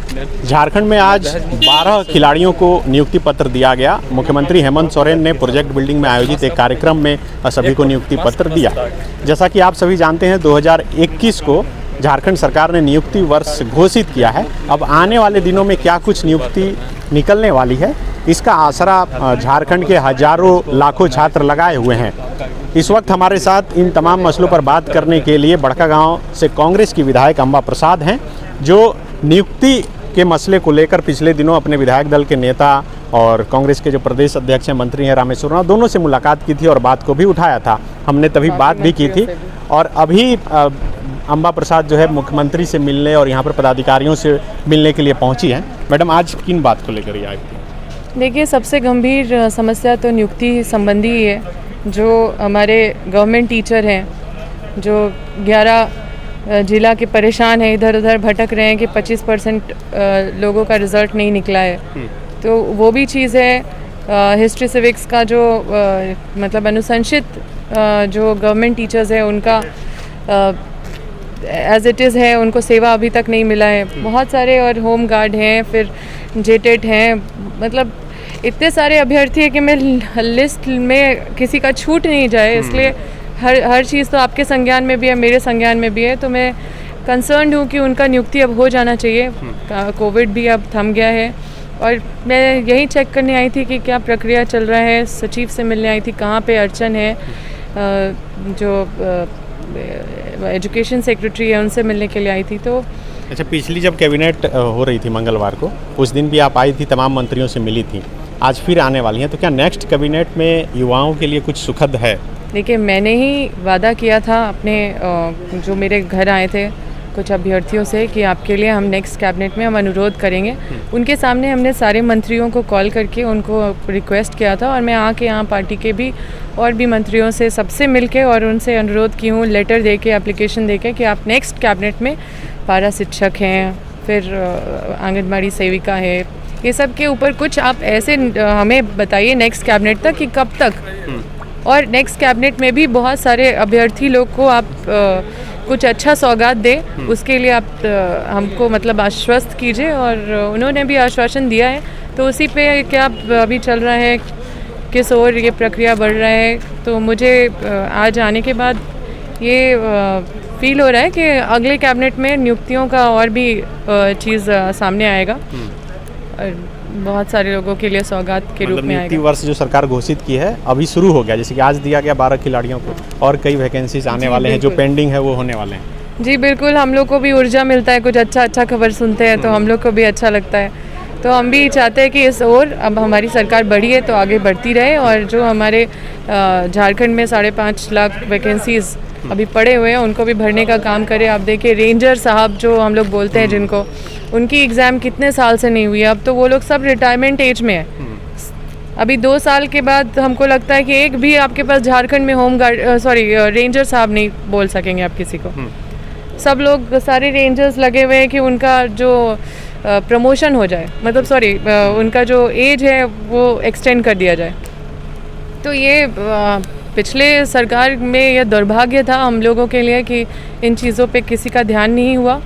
झारखंड में आज 12 खिलाड़ियों को नियुक्ति पत्र दिया गया। मुख्यमंत्री हेमंत सोरेन ने प्रोजेक्ट बिल्डिंग में आयोजित एक कार्यक्रम में सभी को नियुक्ति पत्र दिया। जैसा कि आप सभी जानते हैं 2021 को झारखंड सरकार ने नियुक्ति वर्ष घोषित किया है। अब आने वाले दिनों में क्या कुछ नियुक्ति निकलने वाली है, इसका आसरा झारखंड के हजारों लाखों छात्र लगाए हुए हैं। इस वक्त हमारे साथ इन तमाम मसलों पर बात करने के लिए बड़कागांव से कांग्रेस की विधायक अंबा प्रसाद हैं, जो नियुक्ति के मसले को लेकर पिछले दिनों अपने विधायक दल के नेता और कांग्रेस के जो प्रदेश अध्यक्ष हैं, मंत्री हैं रामेश्वर उरांव, दोनों से मुलाकात की थी और बात को भी उठाया था। हमने तभी बात भी की थी और अभी अंबा प्रसाद जो है मुख्यमंत्री से मिलने और यहाँ पर पदाधिकारियों से मिलने के लिए पहुँची हैं। मैडम, आज किन बात को लेकर आई थी? देखिए, सबसे गंभीर समस्या तो नियुक्ति संबंधी ही है। जो हमारे गवर्नमेंट टीचर हैं, जो 11 जिला के परेशान हैं, इधर उधर भटक रहे हैं कि 25% लोगों का रिज़ल्ट नहीं निकला है, तो वो भी चीज़ है। हिस्ट्री सिविक्स का जो मतलब अनुशंसित जो गवर्नमेंट टीचर्स हैं उनका एज इट इज़ है, उनको सेवा अभी तक नहीं मिला है। बहुत सारे और होम गार्ड हैं, फिर जेटेट हैं, मतलब इतने सारे अभ्यर्थी है कि मैं लिस्ट में किसी का छूट नहीं जाए, इसलिए हर चीज़ तो आपके संज्ञान में भी है, मेरे संज्ञान में भी है। तो मैं कंसर्न हूँ कि उनका नियुक्ति अब हो जाना चाहिए। कोविड भी अब थम गया है और मैं यही चेक करने आई थी कि क्या प्रक्रिया चल रहा है। सचिव से मिलने आई थी, कहाँ पे अड़चन है। जो एजुकेशन सेक्रेटरी है उनसे मिलने के लिए आई थी। तो अच्छा, पिछली जब कैबिनेट हो रही थी मंगलवार को, उस दिन भी आप आई थी, तमाम मंत्रियों से मिली थी, आज फिर आने वाली हैं, तो क्या नेक्स्ट कैबिनेट में युवाओं के लिए कुछ सुखद है? देखिए, मैंने ही वादा किया था अपने जो मेरे घर आए थे कुछ अभ्यर्थियों से कि आपके लिए हम नेक्स्ट कैबिनेट में हम अनुरोध करेंगे। उनके सामने हमने सारे मंत्रियों को कॉल करके उनको रिक्वेस्ट किया था और मैं आके यहाँ पार्टी के भी और भी मंत्रियों से सबसे मिलके और उनसे अनुरोध की हूँ, लेटर दे के, एप्लीकेशन दे के कि आप नेक्स्ट कैबिनेट में पारा शिक्षक हैं, फिर आंगनबाड़ी सेविका है, ये सब के ऊपर कुछ आप ऐसे हमें बताइए नेक्स्ट कैबिनेट तक कि कब तक। और नेक्स्ट कैबिनेट में भी बहुत सारे अभ्यर्थी लोग को आप कुछ अच्छा सौगात दें, उसके लिए आप हमको मतलब आश्वस्त कीजिए। और उन्होंने भी आश्वासन दिया है, तो उसी पे क्या अभी चल रहा है, किस ओर ये प्रक्रिया बढ़ रहा है। तो मुझे आज आने के बाद ये फील हो रहा है कि अगले कैबिनेट में नियुक्तियों का और भी चीज़ सामने आएगा और बहुत सारे लोगों के लिए सौगात के रूप में आएगा। नियुक्ति वर्ष जो सरकार घोषित की है अभी शुरू हो गया, जैसे कि आज दिया गया 12 खिलाड़ियों को, और कई वैकेंसीज आने वाले हैं, जो पेंडिंग है वो होने वाले हैं। जी बिल्कुल, हम लोग को भी ऊर्जा मिलता है, कुछ अच्छा खबर सुनते हैं तो हम लोग को भी अच्छा लगता है। तो हम भी चाहते हैं कि इस ओर अब हमारी सरकार बढ़ी है तो आगे बढ़ती रहे और जो हमारे झारखंड में 5.5 लाख वैकेंसीज अभी पड़े हुए हैं उनको भी भरने का काम करे। आप देखिए, रेंजर साहब जो हम लोग बोलते हैं जिनको, उनकी एग्ज़ाम कितने साल से नहीं हुई है, अब तो वो लोग सब रिटायरमेंट एज में है। अभी 2 साल के बाद हमको लगता है कि एक भी आपके पास झारखंड में होम गार्ड रेंजर साहब नहीं बोल सकेंगे आप किसी को। सब लोग, सारे रेंजर्स लगे हुए हैं कि उनका जो प्रमोशन हो जाए, मतलब उनका जो एज है वो एक्सटेंड कर दिया जाए। तो ये पिछले सरकार में यह दुर्भाग्य था हम लोगों के लिए कि इन चीज़ों पे किसी का ध्यान नहीं हुआ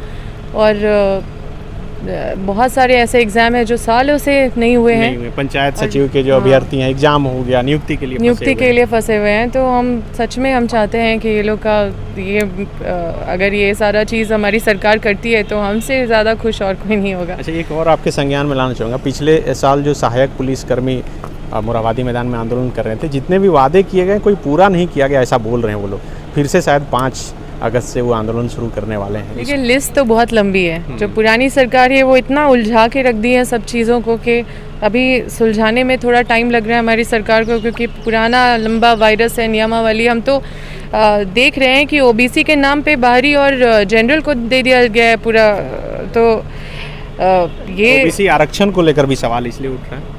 और बहुत सारे ऐसे एग्ज़ाम हैं जो सालों से नहीं हुए हैं। पंचायत सचिव के जो अभ्यर्थी हैं, एग्ज़ाम हो गया, नियुक्ति के लिए फंसे हुए हैं। तो हम सच में हम चाहते हैं कि ये लोग का अगर ये सारा चीज़ हमारी सरकार करती है तो हमसे ज़्यादा खुश और कोई नहीं होगा। अच्छा, एक और आपके संज्ञान में लाना चाहूँगा, पिछले साल जो सहायक पुलिसकर्मी मोरहाबादी मैदान में आंदोलन कर रहे थे, जितने भी वादे किए गए कोई पूरा नहीं किया गया, ऐसा बोल रहे हैं वो लोग। फिर से शायद 5 अगस्त से वो आंदोलन शुरू करने वाले हैं। देखिए, लिस्ट तो बहुत लंबी है। जो पुरानी सरकार है वो इतना उलझा के रख दी है सब चीज़ों को कि अभी सुलझाने में थोड़ा टाइम लग रहा है हमारी सरकार को, क्योंकि पुराना लंबा वायरस है नियमावली। हम तो देख रहे हैं कि ओबीसी के नाम पे बाहरी और जनरल को दे दिया गया है पूरा। तो ये ओबीसी आरक्षण को लेकर भी सवाल इसलिए उठ रहा है।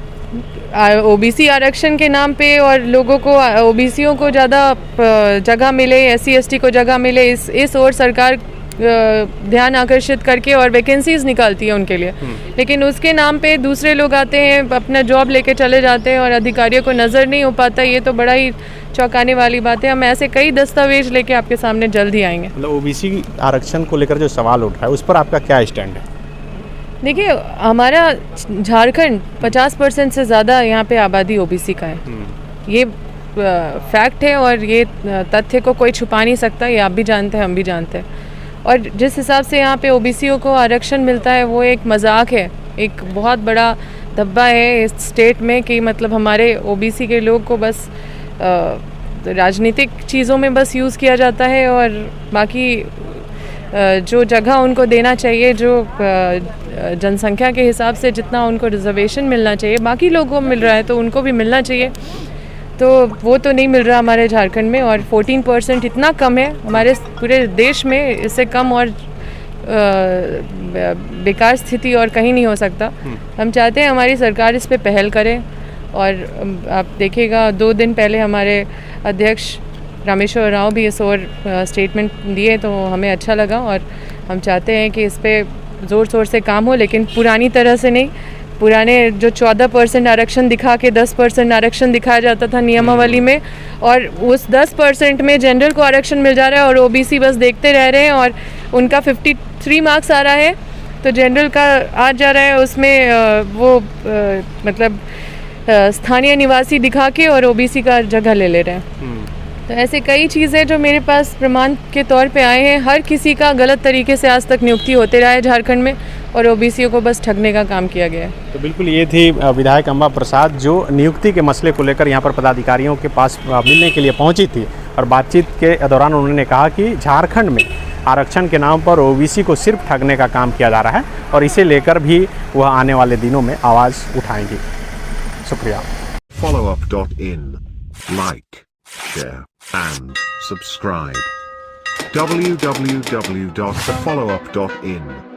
ओबीसी आरक्षण के नाम पे और लोगों को, ओबीसीयों को ज़्यादा जगह मिले, SC ST को जगह मिले, इस ओर सरकार ध्यान आकर्षित करके और वैकेंसीज निकालती है उनके लिए। लेकिन उसके नाम पे दूसरे लोग आते हैं, अपना जॉब लेके चले जाते हैं और अधिकारियों को नज़र नहीं हो पाता। ये तो बड़ा ही चौंकाने वाली बात है। हम ऐसे कई दस्तावेज लेके आपके सामने जल्द ही आएंगे। मतलब ओबीसी आरक्षण को लेकर जो सवाल उठ रहा है उस पर आपका क्या स्टैंड है? देखिए, हमारा झारखंड 50% से ज़्यादा यहाँ पे आबादी ओबीसी का है। ये फैक्ट है और ये तथ्य को कोई छुपा नहीं सकता। ये आप भी जानते हैं, हम भी जानते हैं। और जिस हिसाब से यहाँ पे ओबीसीओ को आरक्षण मिलता है वो एक मजाक है, एक बहुत बड़ा धब्बा है इस स्टेट में कि मतलब हमारे ओबीसी के लोग को बस राजनीतिक चीज़ों में बस यूज़ किया जाता है और बाकी जो जगह उनको देना चाहिए, जो जनसंख्या के हिसाब से जितना उनको रिजर्वेशन मिलना चाहिए बाकी लोगों को मिल रहा है तो उनको भी मिलना चाहिए, तो वो तो नहीं मिल रहा हमारे झारखंड में। और 14% इतना कम है हमारे पूरे देश में, इससे कम और बेकार स्थिति और कहीं नहीं हो सकता। हम चाहते हैं हमारी सरकार इस पे पहल करे और आप देखिएगा 2 दिन पहले हमारे अध्यक्ष रामेश्वर राव भी इस और स्टेटमेंट दिए तो हमें अच्छा लगा और हम चाहते हैं कि इस पे ज़ोर शोर से काम हो, लेकिन पुरानी तरह से नहीं। पुराने जो 14% आरक्षण दिखा के 10% आरक्षण दिखाया जाता था नियमावली में, और उस 10% में जनरल को आरक्षण मिल जा रहा है और ओबीसी बस देखते रह रहे हैं और उनका 53 मार्क्स आ रहा है तो जनरल का आ जा रहा है, उसमें वो मतलब स्थानीय निवासी दिखा के और ओबीसी का जगह ले रहे हैं। तो ऐसे कई चीज़ें जो मेरे पास प्रमाण के तौर पे आए हैं। हर किसी का गलत तरीके से आज तक नियुक्ति होते रहा है झारखंड में और ओबीसीओ को बस ठगने का काम किया गया है। तो बिल्कुल ये थी विधायक अम्बा प्रसाद जो नियुक्ति के मसले को लेकर यहाँ पर पदाधिकारियों के पास मिलने के लिए पहुँची थी और बातचीत के दौरान उन्होंने कहा कि झारखंड में आरक्षण के नाम पर ओबीसी को सिर्फ ठगने का काम किया जा रहा है और इसे लेकर भी वह आने वाले दिनों में आवाज़ उठाएंगी। शुक्रिया। Followup.in, like, share and subscribe. www.thefollowup.in